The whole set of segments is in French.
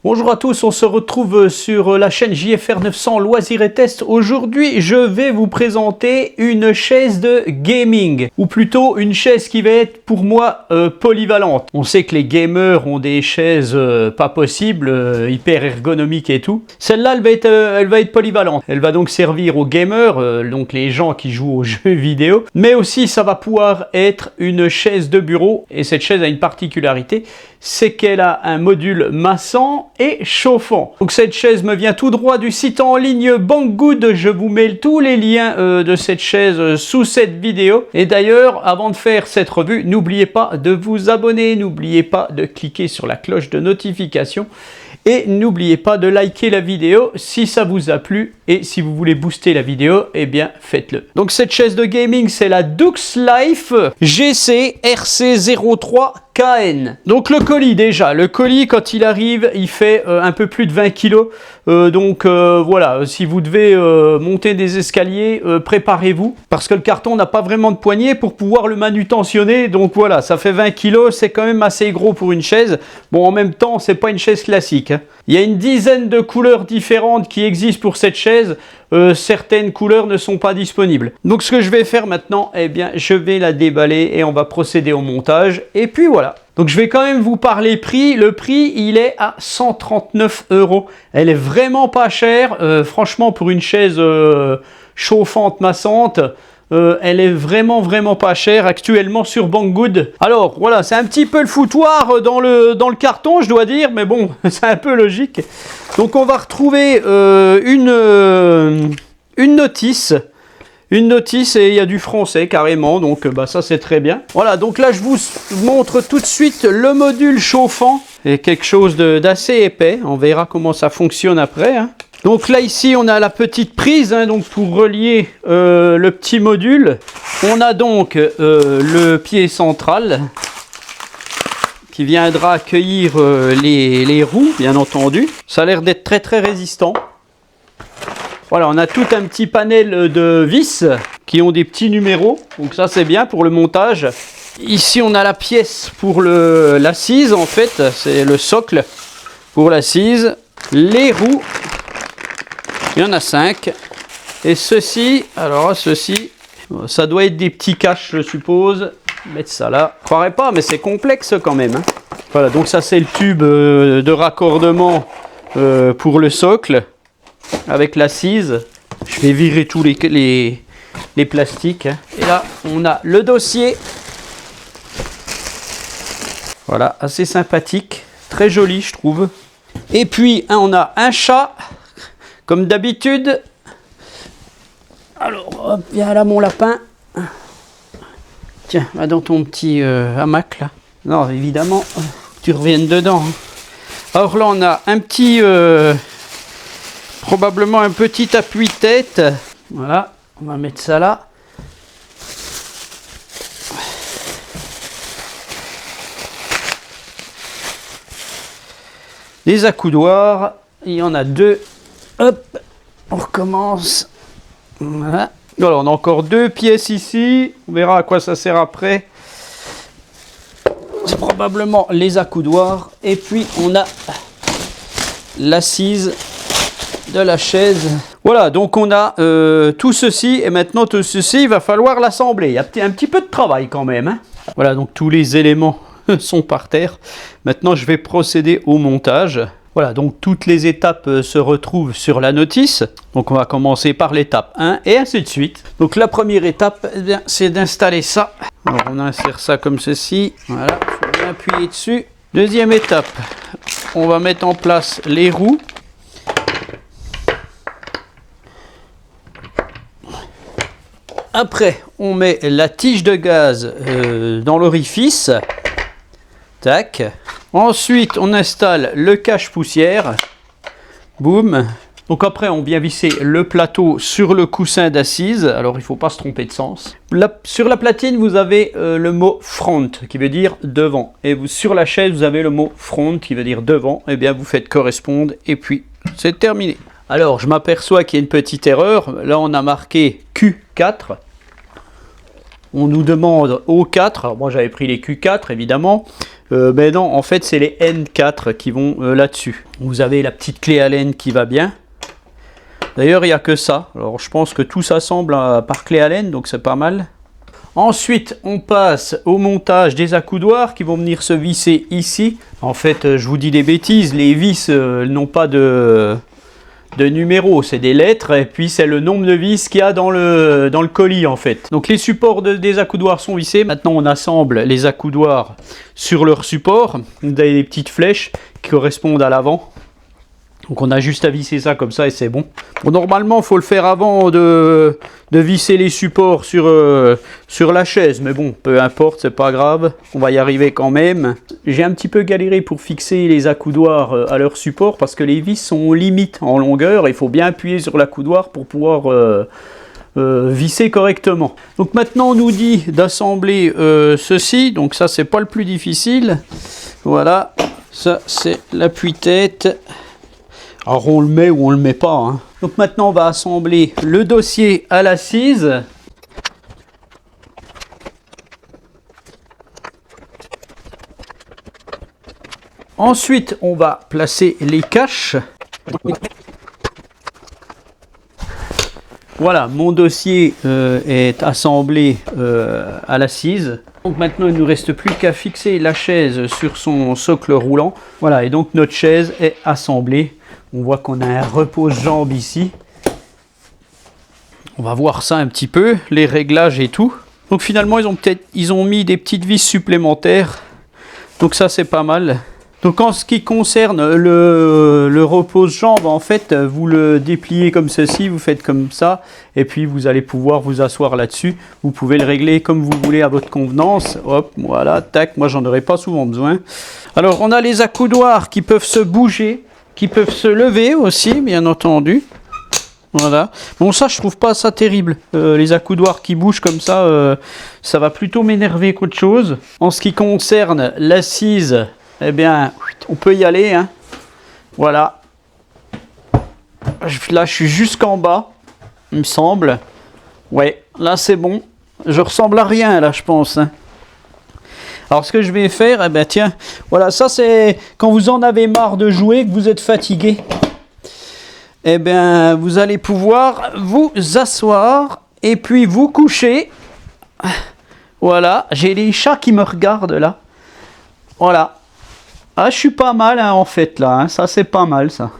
Bonjour à tous, on se retrouve sur la chaîne JFR 900 Loisirs et Tests. Aujourd'hui, je vais vous présenter une chaise de gaming, ou plutôt une chaise qui va être pour moi polyvalente. On sait que les gamers ont des chaises pas possibles, hyper ergonomiques et tout. Celle-là, elle va être polyvalente. Elle va donc servir aux gamers, donc les gens qui jouent aux jeux vidéo, mais aussi ça va pouvoir être une chaise de bureau. Et cette chaise a une particularité, c'est qu'elle a un module massant et chauffant. Donc cette chaise me vient tout droit du site en ligne Banggood. Je vous mets tous les liens de cette chaise sous cette vidéo. Et d'ailleurs, avant de faire cette revue, n'oubliez pas de vous abonner, n'oubliez pas de cliquer sur la cloche de notification. Et n'oubliez pas de liker la vidéo si ça vous a plu. Et si vous voulez booster la vidéo, eh bien faites-le. Donc cette chaise de gaming, c'est la Duxlife GC RC03 KN. Donc le colis déjà, le colis quand il arrive, il fait un peu plus de 20 kg. Voilà, si vous devez monter des escaliers, préparez-vous. Parce que le carton n'a pas vraiment de poignée pour pouvoir le manutentionner. Donc voilà, ça fait 20 kg, c'est quand même assez gros pour une chaise. Bon, en même temps, c'est pas une chaise classique, hein. Il y a une dizaine de couleurs différentes qui existent pour cette chaise. Certaines couleurs ne sont pas disponibles. Donc ce que je vais faire maintenant, eh bien, je vais la déballer et on va procéder au montage. Et puis voilà. Donc je vais quand même vous parler prix. Le prix, il est à 139 €. Elle est vraiment pas chère. Franchement, pour une chaise chauffante, massante, elle est vraiment pas chère actuellement sur Banggood. Alors voilà, c'est un petit peu le foutoir dans le carton, je dois dire, mais bon, c'est un peu logique. Donc on va retrouver une notice. Une notice et il y a du français carrément, donc ça c'est très bien. Voilà, donc là je vous montre tout de suite le module chauffant. C'est quelque chose d'assez épais, on verra comment ça fonctionne après, hein. Donc là ici on a la petite prise, hein, donc pour relier le petit module. On a donc le pied central qui viendra accueillir les roues, bien entendu. Ça a l'air d'être très résistant. Voilà, on a tout un petit panel de vis qui ont des petits numéros, donc ça c'est bien pour le montage. Ici on a la pièce pour l'assise, en fait, c'est le socle pour l'assise. Les roues, il y en a 5. Et ceci, alors ceci, ça doit être des petits caches, je suppose. Mettre ça là, je croirais pas, mais c'est complexe quand même, hein. Voilà, donc ça c'est le tube de raccordement pour le socle avec l'assise. Je vais virer tous les plastiques, hein. Et là on a le dossier. Voilà, assez sympathique, très joli je trouve. Et puis on a un chat comme d'habitude. Alors hop, viens là mon lapin. Tiens, va dans ton petit hamac là. Non, évidemment, tu reviennes dedans, hein. Alors là on a un petit probablement un petit appui-tête. Voilà, on va mettre ça là. Les accoudoirs, il y en a 2. Hop, on recommence. Voilà. Alors, on a encore 2 pièces ici. On verra à quoi ça sert après. C'est probablement les accoudoirs. Et puis, on a l'assise de la chaise. Voilà, donc on a tout ceci. Et maintenant, tout ceci, il va falloir l'assembler. Il y a un petit peu de travail quand même, hein. Voilà, donc tous les éléments sont par terre. Maintenant, je vais procéder au montage. Voilà, donc toutes les étapes se retrouvent sur la notice. Donc on va commencer par l'étape 1 et ainsi de suite. Donc la première étape, eh bien, c'est d'installer ça. Alors on insère ça comme ceci. Voilà, il faut bien appuyer dessus. Deuxième étape, on va mettre en place les roues. Après, on met la tige de gaz dans l'orifice. Tac. Ensuite, on installe le cache-poussière. Boum. Donc après, on vient visser le plateau sur le coussin d'assise. Alors, il ne faut pas se tromper de sens. Sur la platine, vous avez le mot front, qui veut dire devant. Et sur la chaise, vous avez le mot front, qui veut dire devant. Eh bien, vous faites correspondre. Et puis, c'est terminé. Alors, je m'aperçois qu'il y a une petite erreur. Là, on a marqué Q4. On nous demande O4. Alors, moi, j'avais pris les Q4, évidemment. Ben non, en fait c'est les N4 qui vont là-dessus. Vous avez la petite clé Allen qui va bien. D'ailleurs il n'y a que ça, alors je pense que tout s'assemble par clé Allen, donc c'est pas mal. Ensuite on passe au montage des accoudoirs qui vont venir se visser ici. En fait je vous dis des bêtises, les vis n'ont pas de numéro, c'est des lettres et puis c'est le nombre de vis qu'il y a dans le colis en fait. Donc les supports des accoudoirs sont vissés. Maintenant on assemble les accoudoirs sur leur support. Vous avez des petites flèches qui correspondent à l'avant. Donc on a juste à visser ça comme ça et c'est bon. Bon, normalement il faut le faire avant de visser les supports sur la chaise. Mais bon, peu importe, c'est pas grave. On va y arriver quand même. J'ai un petit peu galéré pour fixer les accoudoirs à leur support parce que les vis sont limites en longueur. Il faut bien appuyer sur l'accoudoir pour pouvoir visser correctement. Donc maintenant on nous dit d'assembler ceci. Donc ça c'est pas le plus difficile. Voilà, ça c'est l'appui-tête. Alors on le met ou on le met pas, hein. Donc maintenant on va assembler le dossier à l'assise. Ensuite on va placer les caches. Voilà, mon dossier est assemblé à l'assise. Donc maintenant il ne nous reste plus qu'à fixer la chaise sur son socle roulant. Voilà, et donc notre chaise est assemblée. On voit qu'on a un repose-jambe ici. On va voir ça un petit peu, les réglages et tout. Donc finalement, ils ont mis des petites vis supplémentaires. Donc ça, c'est pas mal. Donc en ce qui concerne le repose-jambe, en fait, vous le dépliez comme ceci, vous faites comme ça. Et puis vous allez pouvoir vous asseoir là-dessus. Vous pouvez le régler comme vous voulez à votre convenance. Hop, voilà, tac, moi j'en aurais pas souvent besoin. Alors on a les accoudoirs qui peuvent se bouger, qui peuvent se lever aussi, bien entendu. Voilà. Bon, ça, je trouve pas ça terrible. Les accoudoirs qui bougent comme ça, ça va plutôt m'énerver qu'autre chose. En ce qui concerne l'assise, eh bien, on peut y aller, hein. Voilà. Là, je suis jusqu'en bas, il me semble. Ouais, là, c'est bon. Je ressemble à rien, là, je pense, hein. Alors ce que je vais faire, eh ben tiens, voilà, ça c'est quand vous en avez marre de jouer, que vous êtes fatigué. Eh bien, vous allez pouvoir vous asseoir et puis vous coucher. Voilà, j'ai les chats qui me regardent là. Voilà. Ah, je suis pas mal hein, en fait là, hein. Ça c'est pas mal ça.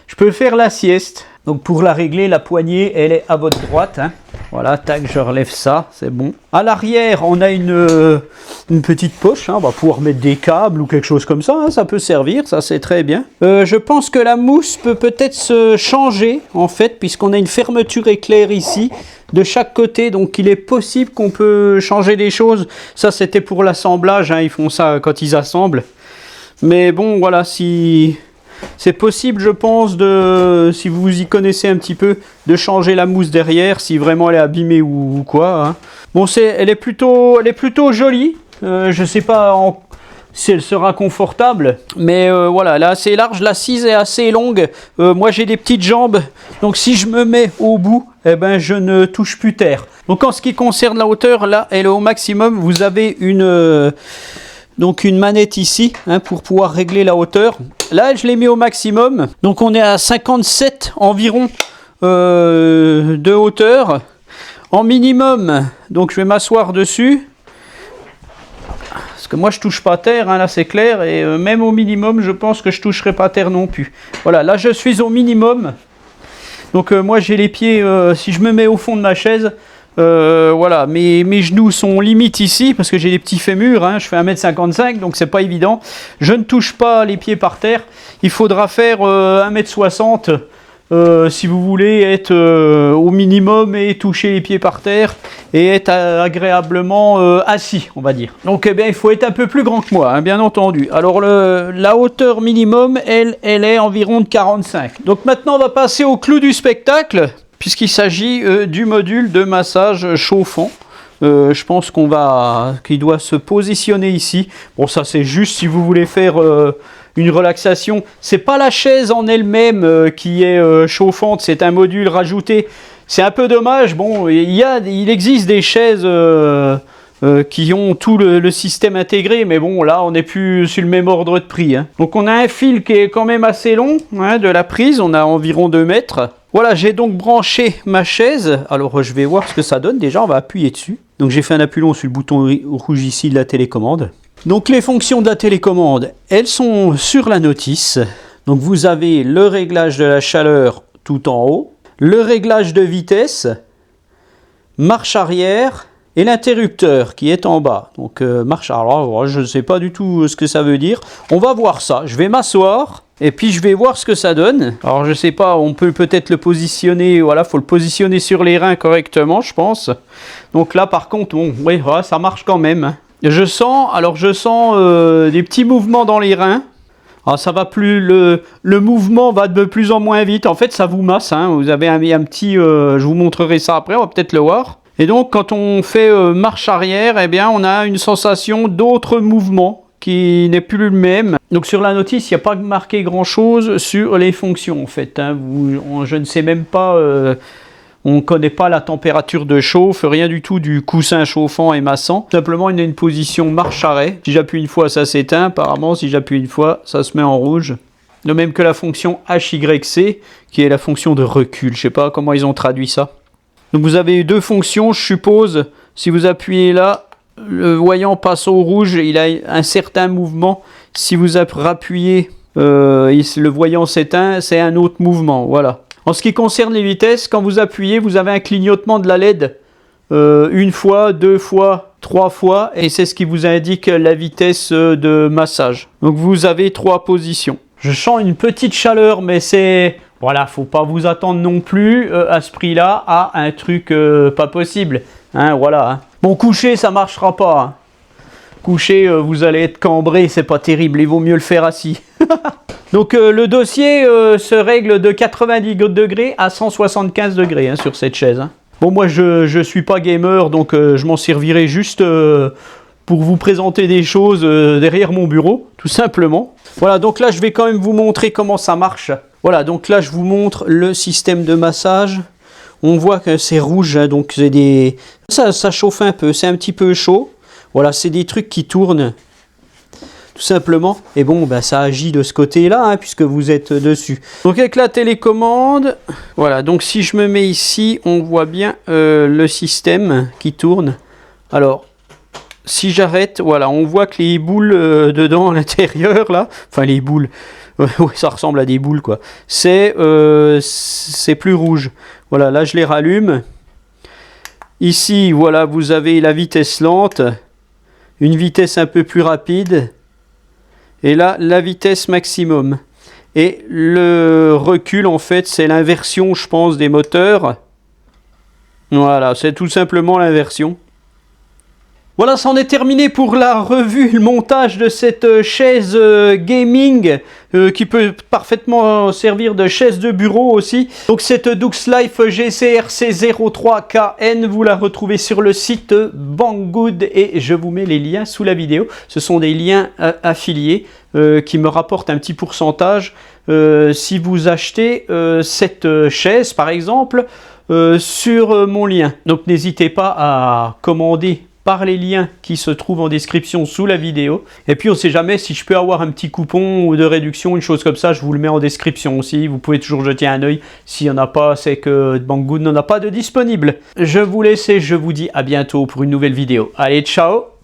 Je peux faire la sieste. Donc pour la régler, la poignée, elle est à votre droite, hein. Voilà, tac, je relève ça, c'est bon. À l'arrière, on a une petite poche, hein, on va pouvoir mettre des câbles ou quelque chose comme ça, hein, ça peut servir, ça c'est très bien. Je pense que la mousse peut-être se changer, en fait, puisqu'on a une fermeture éclair ici, de chaque côté, donc il est possible qu'on peut changer des choses. Ça c'était pour l'assemblage, hein, ils font ça quand ils assemblent. Mais bon, voilà, si... C'est possible, je pense, si vous y connaissez un petit peu, de changer la mousse derrière, si vraiment elle est abîmée ou quoi. Hein. Bon, elle est plutôt jolie. Je ne sais pas si elle sera confortable, mais voilà, elle est assez large, l'assise est assez longue. Moi, j'ai des petites jambes, donc si je me mets au bout, eh ben, je ne touche plus terre. Donc, en ce qui concerne la hauteur, là, elle est au maximum. Vous avez donc une manette ici hein, pour pouvoir régler la hauteur. Là je l'ai mis au maximum. Donc on est à 57 environ de hauteur. En minimum, donc je vais m'asseoir dessus. Parce que moi je touche pas terre, hein, là c'est clair. Et même au minimum je pense que je toucherai pas terre non plus. Voilà, là je suis au minimum. Donc moi j'ai les pieds, si je me mets au fond de ma chaise... voilà, mes genoux sont limite ici parce que j'ai des petits fémurs, hein, je fais 1m55 donc c'est pas évident. Je ne touche pas les pieds par terre. Il faudra faire 1m60 si vous voulez être au minimum et toucher les pieds par terre et être agréablement assis, on va dire. Donc eh bien, il faut être un peu plus grand que moi, hein, bien entendu. Alors la hauteur minimum, elle est environ de 45. Donc maintenant on va passer au clou du spectacle, puisqu'il s'agit du module de massage chauffant. Je pense qu'il doit se positionner ici. Bon, ça c'est juste si vous voulez faire une relaxation. C'est pas la chaise en elle-même qui est chauffante, c'est un module rajouté. C'est un peu dommage. Bon, il existe des chaises qui ont tout le système intégré, mais bon, là, on n'est plus sur le même ordre de prix. Hein. Donc, on a un fil qui est quand même assez long, hein, de la prise, on a environ 2 mètres. Voilà, j'ai donc branché ma chaise. Alors, je vais voir ce que ça donne. Déjà, on va appuyer dessus. Donc, j'ai fait un appui long sur le bouton rouge ici de la télécommande. Donc, les fonctions de la télécommande, elles sont sur la notice. Donc, vous avez le réglage de la chaleur tout en haut, le réglage de vitesse, marche arrière, et l'interrupteur qui est en bas. Donc marche arrière, alors, je ne sais pas du tout ce que ça veut dire. On va voir ça. Je vais m'asseoir et puis je vais voir ce que ça donne. Alors je sais pas, on peut peut-être le positionner, voilà, faut le positionner sur les reins correctement, je pense. Donc là par contre, bon, oui, voilà, ça marche quand même. Je sens des petits mouvements dans les reins. Alors ça va plus, le mouvement va de plus en moins vite. En fait, ça vous masse, hein. Vous avez un petit, je vous montrerai ça après, on va peut-être le voir. Et donc, quand on fait marche arrière, eh bien, on a une sensation d'autre mouvement qui n'est plus le même. Donc, sur la notice, il n'y a pas marqué grand-chose sur les fonctions, en fait. Hein. Je ne sais même pas, on ne connaît pas la température de chauffe, rien du tout du coussin chauffant et massant. Simplement, il y a une position marche-arrêt. Si j'appuie une fois, ça s'éteint. Apparemment, si j'appuie une fois, ça se met en rouge. De même que la fonction HYC, qui est la fonction de recul. Je ne sais pas comment ils ont traduit ça. Donc vous avez 2 fonctions, je suppose. Si vous appuyez là, le voyant passe au rouge, il a un certain mouvement. Si vous appuyez, le voyant s'éteint, c'est un autre mouvement. Voilà. En ce qui concerne les vitesses, quand vous appuyez, vous avez un clignotement de la LED. 1 fois, 2 fois, 3 fois. Et c'est ce qui vous indique la vitesse de massage. Donc vous avez 3 positions. Je sens une petite chaleur, mais c'est... Voilà, faut pas vous attendre non plus à ce prix-là à un truc pas possible. Hein, voilà. Hein. Bon, coucher, ça marchera pas. Hein. Coucher, vous allez être cambré, c'est pas terrible. Il vaut mieux le faire assis. Donc, le dossier se règle de 90 degrés à 175 degrés hein, sur cette chaise. Hein. Bon, moi, je suis pas gamer, donc je m'en servirai juste pour vous présenter des choses derrière mon bureau, tout simplement. Voilà, donc là, je vais quand même vous montrer comment ça marche. Voilà, donc là, je vous montre le système de massage. On voit que c'est rouge, hein, donc c'est des... Ça chauffe un peu, c'est un petit peu chaud. Voilà, c'est des trucs qui tournent, tout simplement. Et bon, ben, ça agit de ce côté-là, hein, puisque vous êtes dessus. Donc avec la télécommande, voilà, donc si je me mets ici, on voit bien le système qui tourne. Alors, si j'arrête, voilà, on voit que les boules dedans, à l'intérieur, là, enfin les boules... Ouais, ça ressemble à des boules quoi. C'est plus rouge. Voilà, là je les rallume. Ici, voilà, vous avez la vitesse lente, une vitesse un peu plus rapide, et là la vitesse maximum. Et le recul, en fait, c'est l'inversion, je pense, des moteurs. Voilà, c'est tout simplement l'inversion. Voilà, c'en est terminé pour la revue, le montage de cette chaise gaming qui peut parfaitement servir de chaise de bureau aussi. Donc cette Duxlife GCRC03KN, vous la retrouvez sur le site Banggood et je vous mets les liens sous la vidéo. Ce sont des liens affiliés qui me rapportent un petit pourcentage si vous achetez cette chaise par exemple sur mon lien. Donc n'hésitez pas à commander par les liens qui se trouvent en description sous la vidéo. Et puis on ne sait jamais si je peux avoir un petit coupon ou de réduction, une chose comme ça, je vous le mets en description aussi. Vous pouvez toujours jeter un œil. S'il n'y en a pas, c'est que Banggood n'en a pas de disponible. Je vous laisse et je vous dis à bientôt pour une nouvelle vidéo. Allez, ciao!